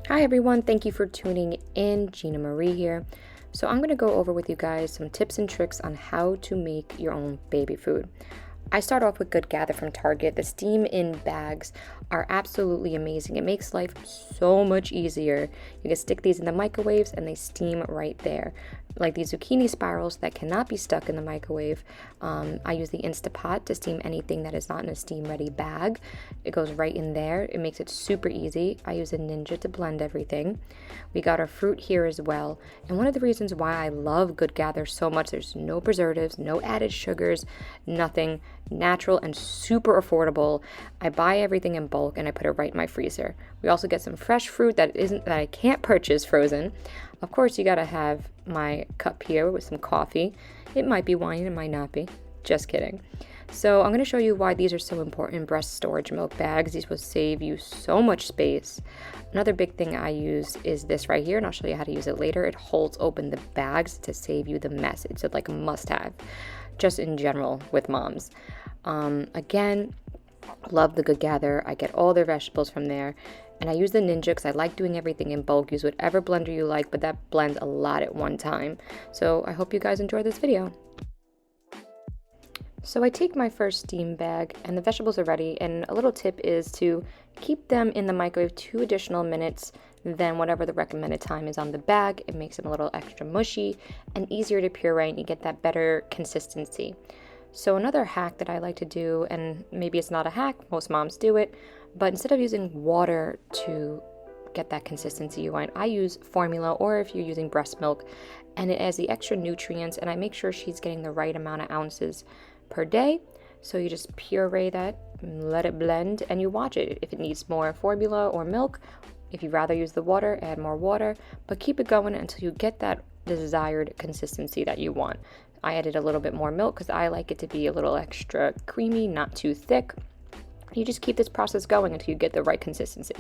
Hi everyone, thank you for tuning in. Gina Marie here. So I'm going to go over with you guys some tips and tricks on how to make your own baby food. I start off with Good Gather from Target. The steam in bags are absolutely amazing. It makes life so much easier. You can stick these in the microwaves and they steam right there. Like these zucchini spirals that cannot be stuck in the microwave. I use the Instapot to steam anything that is not in a steam ready bag. It goes right in there. It makes it super easy. I use a Ninja to blend everything. We got our fruit here as well. And one of the reasons why I love Good Gather so much, there's no preservatives, no added sugars, nothing, natural and super affordable. I buy everything in bulk and I put it right in my freezer. We also get some fresh fruit that I can't purchase frozen. Of course, you gotta have my cup here with some coffee. It might be wine, it might not be. Just kidding. So I'm going to show you why these are so important in breast storage milk bags. These will save you so much space. Another big thing I use is this right here, and I'll show you how to use it later. It holds open the bags to save you the mess. It's like a must-have, just in general with moms. Again, love the Good Gather. I get all their vegetables from there. And I use the Ninja because I like doing everything in bulk. Use whatever blender you like, but that blends a lot at one time. So I hope you guys enjoy this video. So I take my first steam bag and the vegetables are ready, and a little tip is to keep them in the microwave 2 additional minutes than whatever the recommended time is on the bag. It makes them a little extra mushy and easier to puree, and you get that better consistency. So another hack that I like to do, and maybe it's not a hack, most moms do it, but instead of using water to get that consistency you want, I use formula, or if you're using breast milk, and it has the extra nutrients, and I make sure she's getting the right amount of ounces per day. So you just puree that, let it blend, and you watch it. If it needs more formula or milk, if you'd rather use the water, add more water, but keep it going until you get that desired consistency that you want. I added a little bit more milk because I like it to be a little extra creamy, not too thick. You just keep this process going until you get the right consistency.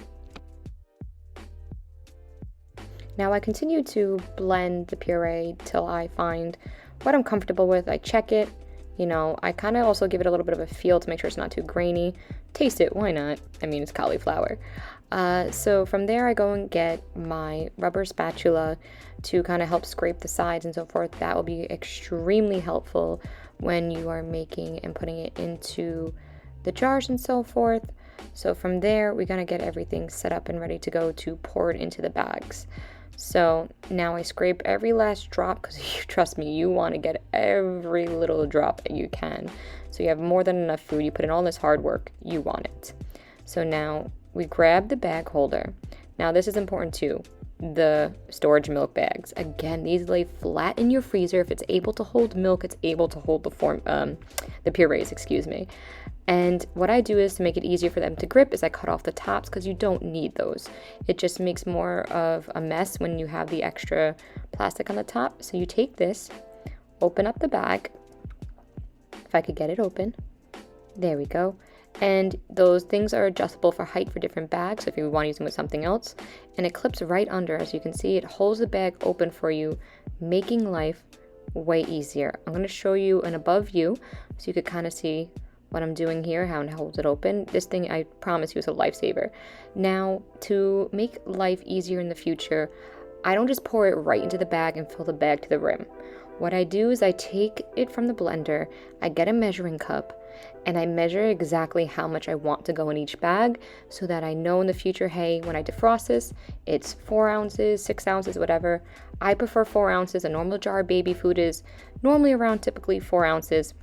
Now I continue to blend the puree till I find what I'm comfortable with. I check it. I kind of also give it a little bit of a feel to make sure it's not too grainy. Taste it, why not? I mean, it's cauliflower. So from there, I go and get my rubber spatula to kind of help scrape the sides and so forth. That will be extremely helpful when you are making and putting it into the jars and so forth. So from there, we're going to get everything set up and ready to go to pour it into the bags. So now I scrape every last drop because trust me, you want to get every little drop that you can. So you have more than enough food. You put in all this hard work, you want it. So now we grab the bag holder. Now this is important too. The storage milk bags. Again, these lay flat in your freezer. If it's able to hold milk, it's able to hold the purees, excuse me. And what I do is to make it easier for them to grip is I cut off the tops because you don't need those. It just makes more of a mess when you have the extra plastic on the top. So you take this, open up the bag. If I could get it open. There we go. And those things are adjustable for height for different bags, so if you want to use them with something else. And it clips right under. As you can see, it holds the bag open for you, making life way easier. I'm going to show you an above view so you could kind of see what I'm doing here, how it holds it open. This thing, I promise you, is a lifesaver. Now, to make life easier in the future, I don't just pour it right into the bag and fill the bag to the rim. What I do is I take it from the blender, I get a measuring cup, and I measure exactly how much I want to go in each bag so that I know in the future, hey, when I defrost this, it's 4 ounces, 6 ounces, whatever. I prefer 4 ounces. A normal jar of baby food is normally around typically 4 ounces.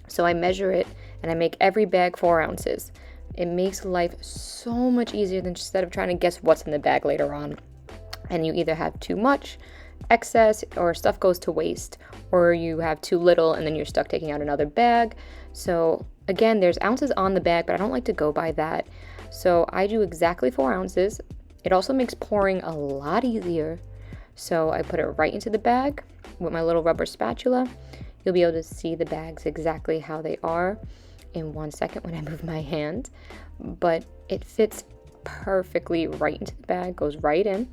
So I measure it and I make every bag 4 ounces. It makes life so much easier than instead of trying to guess what's in the bag later on. And you either have too much, excess, or stuff goes to waste, or you have too little and then you're stuck taking out another bag. So again, there's ounces on the bag, but I don't like to go by that. So I do exactly 4 ounces. It also makes pouring a lot easier. So I put it right into the bag with my little rubber spatula. You'll be able to see the bags exactly how they are in 1 second when I move my hand, but it fits perfectly right into the bag, goes right in.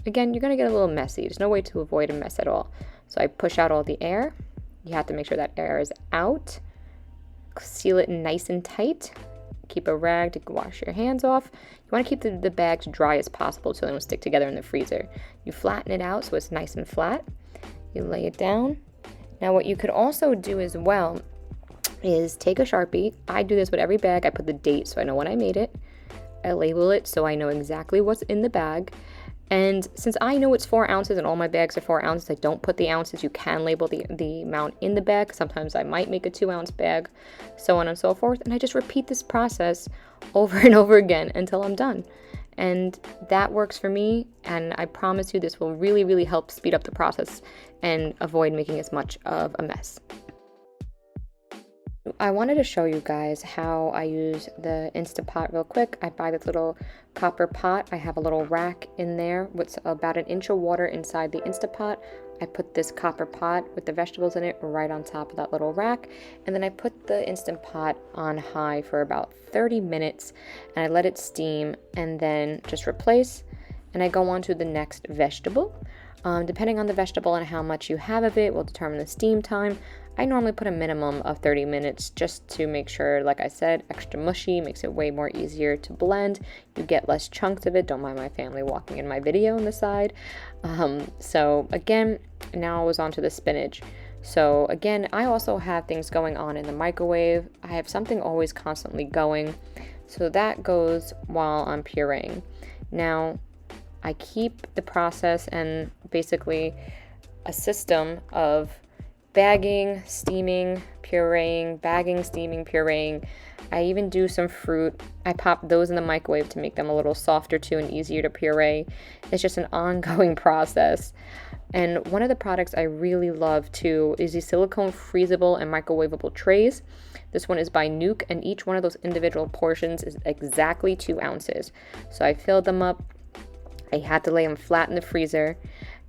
Again, you're gonna get a little messy. There's no way to avoid a mess at all. So I push out all the air. You have to make sure that air is out. Seal it nice and tight. keep a rag to wash your hands off. You want to keep the bags dry as possible so they don't stick together in the freezer. You flatten it out so it's nice and flat. You lay it down. Now what you could also do as well is take a Sharpie. I do this with every bag. I put the date so I know when I made it. I label it so I know exactly what's in the bag. And since I know it's 4 ounces and all my bags are 4 ounces, I don't put the ounces. You can label the amount in the bag. Sometimes I might make a 2-ounce bag, so on and so forth. And I just repeat this process over and over again until I'm done. And that works for me. And I promise you this will really, really help speed up the process and avoid making as much of a mess. I wanted to show you guys how I use the Instapot real quick. I buy this little copper pot. I have a little rack in there with about 1 inch of water inside the Instapot. I put this copper pot with the vegetables in it right on top of that little rack. And then I put the Instant Pot on high for about 30 minutes and I let it steam and then just replace. And I go on to the next vegetable. Depending on the vegetable and how much you have of it will determine the steam time. I normally put a minimum of 30 minutes just to make sure, like I said, extra mushy, makes it way more easier to blend. You get less chunks of it. Don't mind my family walking in my video on the side. So again, now I was on to the spinach. So again, I also have things going on in the microwave. I have something always constantly going. So that goes while I'm pureeing. Now, I keep the process and basically a system of bagging, steaming, pureeing, bagging, steaming, pureeing. I even do some fruit. I pop those in the microwave to make them a little softer too and easier to puree. It's just an ongoing process. And one of the products I really love too is these silicone freezable and microwavable trays. This one is by Nuke and each one of those individual portions is exactly 2 ounces. So I filled them up. I had to lay them flat in the freezer.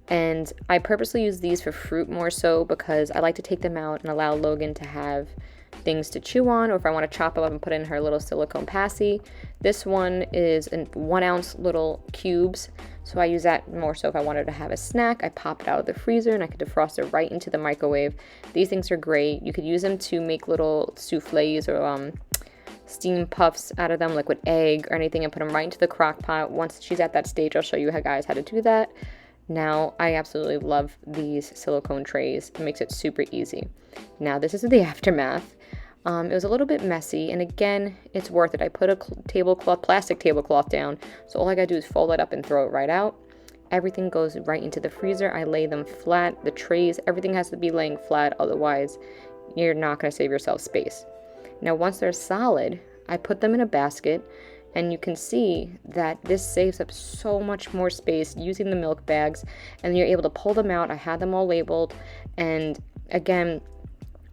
And I purposely use these for fruit more so because I like to take them out and allow Logan to have things to chew on, or if I want to chop them up and put in her little silicone passy. This one is in 1 ounce little cubes, so I use that more so if I wanted to have a snack. I pop it out of the freezer and I could defrost it right into the microwave. These things are great. You could use them to make little souffles or steam puffs out of them, like with egg or anything, and put them right into the crock pot. Once she's at that stage, I'll show you guys how to do that. Now, I absolutely love these silicone trays. It makes it super easy. Now, this is the aftermath. It was a little bit messy, and again, it's worth it. I put a plastic tablecloth down, so all I gotta do is fold it up and throw it right out. Everything goes right into the freezer. I lay them flat. The trays, everything has to be laying flat, otherwise you're not gonna save yourself space. Now, once they're solid, I put them in a basket. And you can see that this saves up so much more space using the milk bags, and you're able to pull them out. I had them all labeled, and again,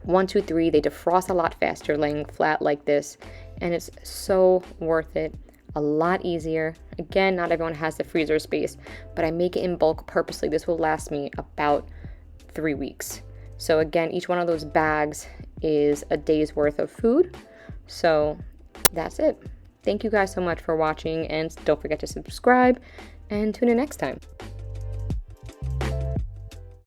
1, 2, 3, they defrost a lot faster laying flat like this, and it's so worth it. A lot easier. Again, not everyone has the freezer space, but I make it in bulk purposely. This will last me about 3 weeks. So again, each one of those bags is a day's worth of food. So that's it. Thank you guys so much for watching, and don't forget to subscribe and tune in next time.